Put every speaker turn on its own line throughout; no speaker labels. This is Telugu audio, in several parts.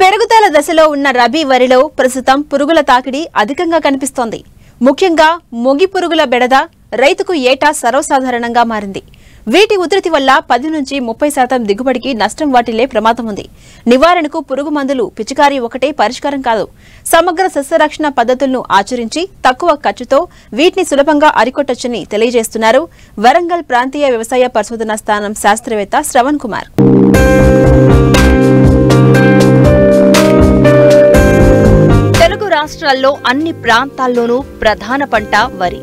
పెరుగుదల దశలో ఉన్న రబీ వరిలో ప్రస్తుతం పురుగుల తాకిడి అధికంగా కనిపిస్తోంది. ముఖ్యంగా మొగి పురుగుల బెడద రైతుకు ఏటా సర్వసాధారణంగా మారింది. వీటి ఉధృతి వల్ల 10 నుంచి 30% దిగుబడికి నష్టం వాటిల్లే ప్రమాదం ఉంది. నివారణకు పురుగు మందులు పిచికారీ ఒకటే పరిష్కారం కాదు. సమగ్ర సస్యరక్షణ పద్ధతులను ఆచరించి తక్కువ ఖర్చుతో వీటిని సులభంగా అరికొట్టొచ్చని తెలియజేస్తున్నారు వరంగల్ ప్రాంతీయ వ్యవసాయ పరిశోధనా స్థానం శాస్త్రవేత్త శ్రవణ్ కుమార్. తెలుగు రాష్ట్రాల్లో అన్ని ప్రాంతాల్లోనూ ప్రధాన పంట వరి.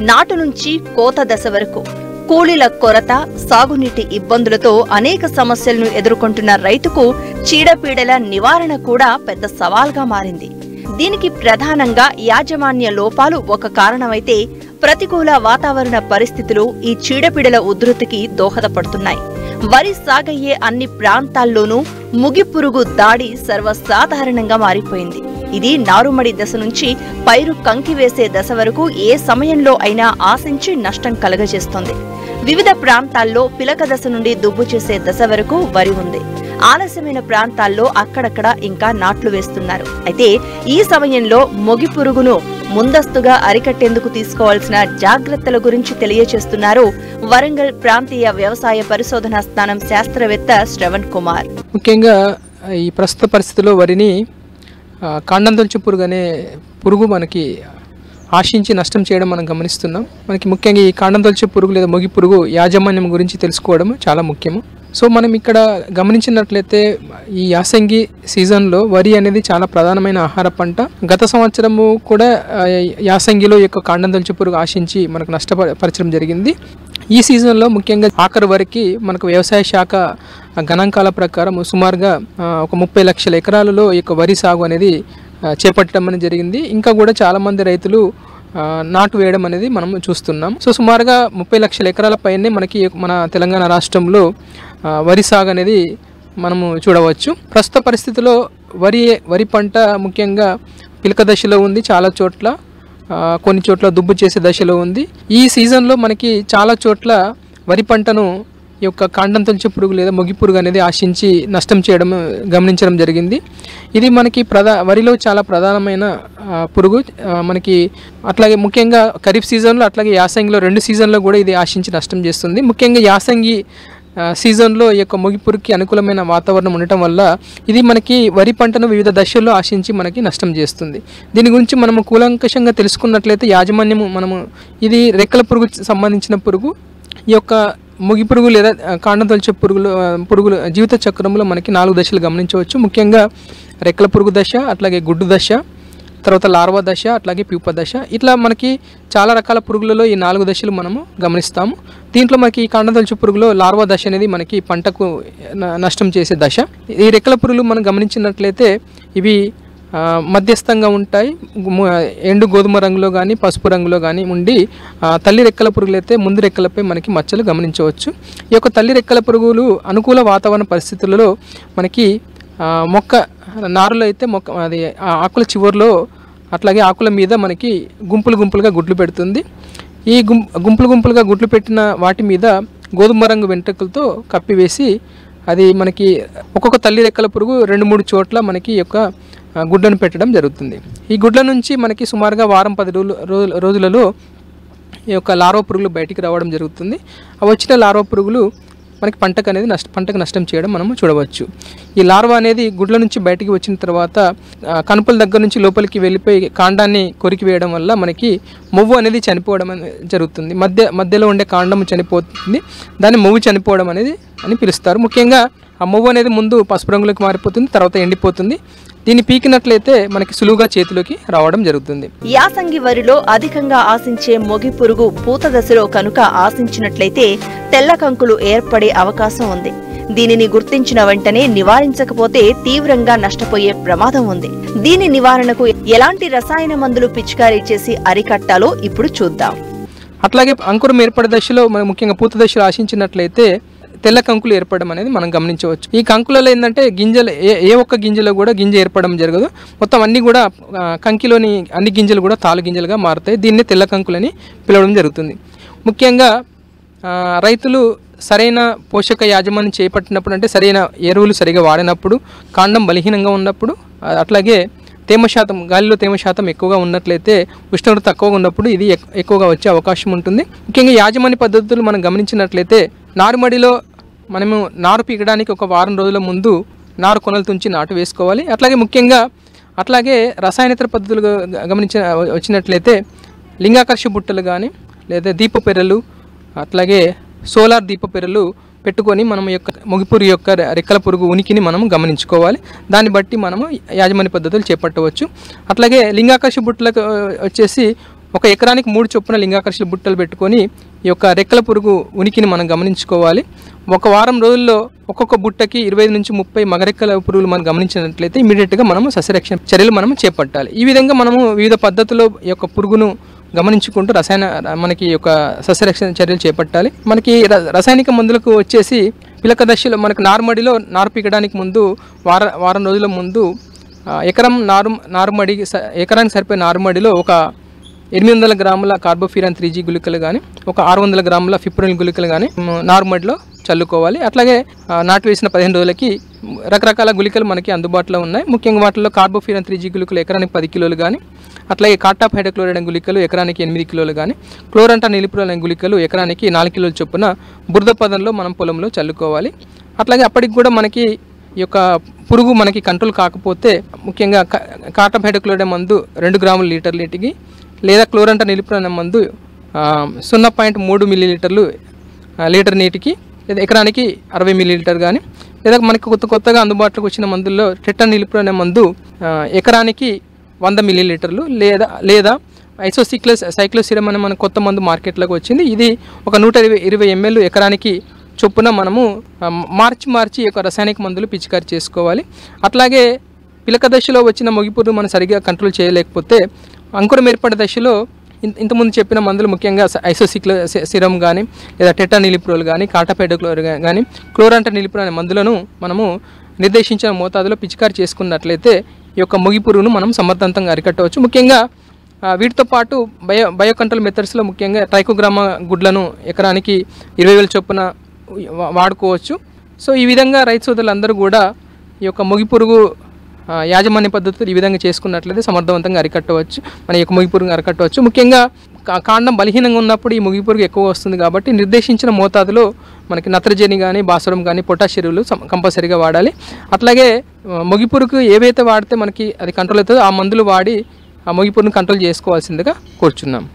నాటు నుంచి కోత దశ వరకు కూలీల కొరత, సాగునీటి ఇబ్బందులతో అనేక సమస్యలను ఎదుర్కొంటున్న రైతుకు చీడపీడల నివారణ కూడా పెద్ద సవాల్గా మారింది. దీనికి ప్రధానంగా యాజమాన్య లోపాలు ఒక కారణమైతే, ప్రతికూల వాతావరణ పరిస్థితులు ఈ చీడపీడల ఉధృతికి దోహదపడుతున్నాయి. వరి సాగయ్యే అన్ని ప్రాంతాల్లోనూ ముగిపురుగు దాడి సర్వసాధారణంగా మారిపోయింది. ఇది నారుమడి దశ నుంచి పైరు కంకి వేసే దశ వరకు ఏ సమయంలో అయినా ఆశించి నష్టం కలగజేస్తోంది. వివిధ ప్రాంతాల్లో పిలక దశ నుండి దుబ్బు చేసే దశ వరకు వరి ఉంది. ఆలస్యమైన ప్రాంతాల్లో అక్కడక్కడ ఇంకా నాట్లు వేస్తున్నారు. అయితే ఈ సమయంలో మొగి పురుగును ముందస్తుగా అరికట్టేందుకు తీసుకోవాల్సిన జాగ్రత్తల గురించి తెలియజేస్తున్నారు వరంగల్ ప్రాంతీయ వ్యవసాయ పరిశోధనా స్థానం శాస్త్రవేత్త శ్రవణ్ కుమార్.
ముఖ్యంగా ఈ ప్రస్తుత పరిస్థితుల్లో వరిని కాండం తొలచు పురుగు అనే పురుగు మనకి ఆశించి నష్టం చేయడం మనం గమనిస్తున్నాం. మనకి ముఖ్యంగా ఈ కాండం తొలచు పురుగు లేదా మొగి పురుగు యాజమాన్యం గురించి తెలుసుకోవడం చాలా ముఖ్యము. సో మనం ఇక్కడ గమనించినట్లయితే ఈ యాసంగి సీజన్లో వరి అనేది చాలా ప్రధానమైన ఆహార పంట. గత సంవత్సరము కూడా యాసంగిలో యొక్క కాండం తొలచు పురుగు ఆశించి మనకు నష్టపరచడం జరిగింది. ఈ సీజన్లో ముఖ్యంగా ఆఖరి వరకు మనకు వ్యవసాయ శాఖ గణాంకాల ప్రకారం సుమారుగా ఒక 30 లక్షల ఎకరాలలో ఈ యొక్క వరి సాగు అనేది చేపట్టడం అనేది జరిగింది. ఇంకా కూడా చాలామంది రైతులు నాటు వేయడం అనేది మనం చూస్తున్నాం. సో సుమారుగా 30 లక్షల ఎకరాల పైనే మనకి మన తెలంగాణ రాష్ట్రంలో వరి సాగు అనేది మనము చూడవచ్చు. ప్రస్తుత పరిస్థితిలో వరి పంట ముఖ్యంగా పిలక దశలో ఉంది. చాలా చోట్ల కొన్ని చోట్ల దుబ్బు చేసే దశలో ఉంది. ఈ సీజన్లో మనకి చాలా చోట్ల వరి పంటను ఈ యొక్క కాండం తొలచు పురుగు లేదా మొగి పురుగు అనేది ఆశించి నష్టం చేయడం గమనించడం జరిగింది. ఇది మనకి వరిలో చాలా ప్రధానమైన పురుగు. మనకి అట్లాగే ముఖ్యంగా ఖరీఫ్ సీజన్లో అట్లాగే యాసంగిలో 2 సీజన్లో కూడా ఇది ఆశించి నష్టం చేస్తుంది. ముఖ్యంగా యాసంగి సీజన్లో ఈ యొక్క మొగి పురుగుకి అనుకూలమైన వాతావరణం ఉండటం వల్ల ఇది మనకి వరి పంటను వివిధ దశల్లో ఆశించి మనకి నష్టం చేస్తుంది. దీని గురించి మనము కూలంకషంగా తెలుసుకున్నట్లయితే మనము ఇది రెక్కల పురుగు సంబంధించిన పురుగు. ఈ యొక్క మొగి పురుగు లేదా కాండం తొలచు పురుగుల జీవిత చక్రంలో మనకి 4 దశలు గమనించవచ్చు. ముఖ్యంగా రెక్కల పురుగు దశ, అట్లాగే గుడ్డు దశ, తర్వాత లార్వా దశ, అట్లాగే ప్యూప దశ. ఇట్లా మనకి చాలా రకాల పురుగులలో ఈ 4 దశలు మనము గమనిస్తాము. దీంట్లో మనకి ఈ కాండం తొలచు పురుగులో లార్వా దశ అనేది మనకి పంటకు నష్టం చేసే దశ. ఈ రెక్కల పురుగులు మనం గమనించినట్లయితే ఇవి మధ్యస్థంగా ఉంటాయి. ఎండు గోధుమ రంగులో కానీ పసుపు రంగులో కానీ ఉండి తల్లి రెక్కల పురుగులు అయితే ముందు రెక్కలపై మనకి మచ్చలు గమనించవచ్చు. ఈ యొక్క తల్లి రెక్కల పురుగులు అనుకూల వాతావరణ పరిస్థితులలో మనకి మొక్క నారులో అయితే అది ఆకుల చివర్లో అట్లాగే ఆకుల మీద మనకి గుంపులుగా గుడ్లు పెడుతుంది. ఈ గుంపులుగా గుడ్లు పెట్టిన వాటి మీద గోధుమ రంగు వెంట్రుకలతో కప్పివేసి అది మనకి ఒక్కొక్క తల్లి రెక్కల పురుగు 2-3 చోట్ల మనకి యొక్క గుడ్లను పెట్టడం జరుగుతుంది. ఈ గుడ్ల నుంచి మనకి సుమారుగా వారం 10 రోజులలో ఈ యొక్క లార్వా పురుగులు బయటికి రావడం జరుగుతుంది. ఆ వచ్చిన లార్వా పురుగులు మనకి పంటకు నష్టం చేయడం మనము చూడవచ్చు. ఈ లార్వా అనేది గుడ్ల నుంచి బయటికి వచ్చిన తర్వాత కనుపుల దగ్గర నుంచి లోపలికి వెళ్ళిపోయి కాండాన్ని కొరికి వేయడం వల్ల మనకి మొవ్వు అనేది చనిపోవడం జరుగుతుంది. మధ్యలో ఉండే కాండం చనిపోతుంది. దాన్ని మొవ్వు చనిపోవడం అనేది అని పిలుస్తారు. ముఖ్యంగా ఆ మొవ్వు అనేది ముందు పసుపు రంగులోకి మారిపోతుంది, తర్వాత ఎండిపోతుంది. దీన్ని పీకినట్లయితే మనకి సులువుగా చేతిలోకి రావడం జరుగుతుంది.
యాసంగి వరిలో అధికంగా ఆశించే మొగి పురుగు పూత దశలో కనుక ఆశించినట్లయితే తెల్ల కంకులు ఏర్పడే అవకాశం ఉంది. దీనిని గుర్తించిన వెంటనే నివారించకపోతే తీవ్రంగా నష్టపోయే ప్రమాదం ఉంది. దీని నివారణకు ఎలాంటి రసాయన మందులు పిచికారీ చేసి అరికట్టాలో ఇప్పుడు చూద్దాం.
అట్లాగే అంకురం ఏర్పడే దశలో ముఖ్యంగా పూత దశలో ఆశించినట్లయితే తెల్ల కంకులు ఏర్పడడం అనేది మనం గమనించవచ్చు. ఈ కంకులలో ఏంటంటే గింజలు ఏ ఒక్క గింజలో కూడా గింజ ఏర్పడడం జరగదు. మొత్తం అన్ని కూడా కంకిలోని అన్ని గింజలు కూడా తాలు గింజలుగా మారుతాయి. దీన్ని తెల్ల కంకులని పిలవడం జరుగుతుంది. ముఖ్యంగా రైతులు సరైన పోషక యాజమాన్యం చేపట్టినప్పుడు, అంటే సరైన ఎరువులు సరిగా వాడినప్పుడు, కాండం బలహీనంగా ఉన్నప్పుడు, అట్లాగే తేమ శాతం, గాలిలో తేమ శాతం ఎక్కువగా ఉన్నట్లయితే, ఉష్ణోగ్రత తక్కువగా ఉన్నప్పుడు ఇది ఎక్కువగా వచ్చే అవకాశం ఉంటుంది. ముఖ్యంగా యాజమాన్య పద్ధతులు మనం గమనించినట్లయితే, నారుమడిలో మనము నారు పీకడానికి ఒక వారం రోజుల ముందు నారు కొనలు తుంచి నాటు వేసుకోవాలి. అట్లాగే రసాయనేతర పద్ధతులు వచ్చినట్లయితే లింగాకర్ష బుట్టలు కానీ లేదా దీప పెర్రలు, అట్లాగే సోలార్ దీప పెర్రలు పెట్టుకొని మనం మొగిపురుగు యొక్క రెక్కల పురుగు ఉనికిని మనం గమనించుకోవాలి. దాన్ని బట్టి మనము యాజమాన్య పద్ధతులు చేపట్టవచ్చు. అట్లాగే లింగాకర్ష బుట్టలకు వచ్చేసి ఒక ఎకరానికి 3 చొప్పున లింగాకర్ష బుట్టలు పెట్టుకొని ఈ యొక్క రెక్కల పురుగు ఉనికిని మనం గమనించుకోవాలి. ఒక వారం రోజుల్లో ఒక్కొక్క బుట్టకి 25 నుంచి 30 మగరెక్కల పురుగులు మనం గమనించినట్లయితే ఇమీడియట్గా మనము సస్యరక్షణ చర్యలు మనము చేపట్టాలి. ఈ విధంగా మనము వివిధ పద్ధతుల్లో ఈ యొక్క పురుగును గమనించుకుంటూ మనకి యొక్క సస్యరక్షణ చర్యలు చేపట్టాలి. మనకి రసాయనిక మందులకు వచ్చేసి పిలక దశలో మనకు నారుమడిలో నారు పీకడానికి ముందు వారం రోజుల ముందు ఎకరానికి సరిపోయే నారుమడిలో ఒక 800 గ్రాముల కార్బోఫ్యూరాన్ 3G గుళికలు కానీ, ఒక 600 గ్రాముల ఫిప్రోనిల్ గుళికలు కానీ నారుమడిలో చల్లుకోవాలి. అట్లాగే నాటు వేసిన 15 రోజులకి రకరకాల గుళికలు మనకి అందుబాటులో ఉన్నాయి. ముఖ్యంగా వాటిలో కార్బోఫ్యూరాన్ 3G గుళికలు ఎకరానికి 10 కిలోలు కానీ, అట్లాగే కార్టాప్ హైడ్రోక్లోరైడ్ గుళికలు ఎకరానికి 8 కిలోలు కానీ, క్లోరంటా నిలిప్రోల్ గుళికలు ఎకరానికి 4 కిలోల చొప్పున బురద పదంలో మనం పొలంలో చల్లుకోవాలి. అట్లాగే అప్పటికి కూడా మనకి ఈ యొక్క పురుగు మనకి కంట్రోల్ కాకపోతే ముఖ్యంగా కార్టాప్ హైడ్రోక్లోరైడ్ మందు 2 గ్రాముల లీటర్ నీటికి, లేదా క్లోరంటా నిలిప్రోల్ మందు 0.3 మిల్లీలీటర్లు లీటర్ నీటికి, లేదా ఎకరానికి 60 మిల్లీలీటర్ కానీ, లేదా మనకి కొత్తగా అందుబాటులోకి వచ్చిన మందుల్లో టెట్రా నిలిప్రోల్ మందు ఎకరానికి 100 మిల్లీలీటర్లు, లేదా సైక్లోసిరమ్ అనే మన కొత్త మందు మార్కెట్లోకి వచ్చింది. ఇది ఒక 120 ml ఎకరానికి చొప్పున మనము మార్చి యొక్క రసాయనిక మందులు పిచికారి చేసుకోవాలి. అట్లాగే పిలక దశలో వచ్చిన మొగిపురుగు మనం సరిగ్గా కంట్రోల్ చేయలేకపోతే అంకురం ఏర్పడే దశలో ఇంతకుముందు చెప్పిన మందులు ముఖ్యంగా ఐసోసిక్లోసిరమ్ కానీ, లేదా టెట్రా నిలిప్రోల్ కానీ, కార్టాప్ హైడ్రోక్లోరైడ్ కానీ, క్లోరంటా నిలిప్రోల్ అనే మందులను మనము నిర్దేశించిన మోతాదులో పిచికారి చేసుకున్నట్లయితే ఈ యొక్క మొగిపురుగును మనం సమర్థవంతంగా అరికట్టవచ్చు. ముఖ్యంగా వీటితో పాటు బయో కంట్రోల్ మెథడ్స్లో ముఖ్యంగా ట్రైకోగ్రామా గుడ్లను ఎకరానికి 20,000 చొప్పున వాడుకోవచ్చు. సో ఈ విధంగా రైతు సోదరులందరూ కూడా ఈ యొక్క మొగిపురుగు యాజమాన్య పద్ధతులు ఈ విధంగా చేసుకున్నట్లయితే సమర్థవంతంగా అరికట్టవచ్చు, మన యొక్క మొగిపురుగు అరికట్టవచ్చు. ముఖ్యంగా కాండం బలహీనంగా ఉన్నప్పుడు ఈ మొగిపురుగు ఎక్కువ వస్తుంది కాబట్టి నిర్దేశించిన మోతాదులో మనకి నత్రజని కానీ, భాస్వరం కానీ, పొటాష్ ఎరువులు కంపల్సరీగా వాడాలి. అట్లాగే మొగిపురుగు ఏవైతే వాడితే మనకి అది కంట్రోల్ అవుతుందో ఆ మందులు వాడి ఆ మొగిపురుగును కంట్రోల్ చేసుకోవాల్సిందిగా కోరుచున్నాం.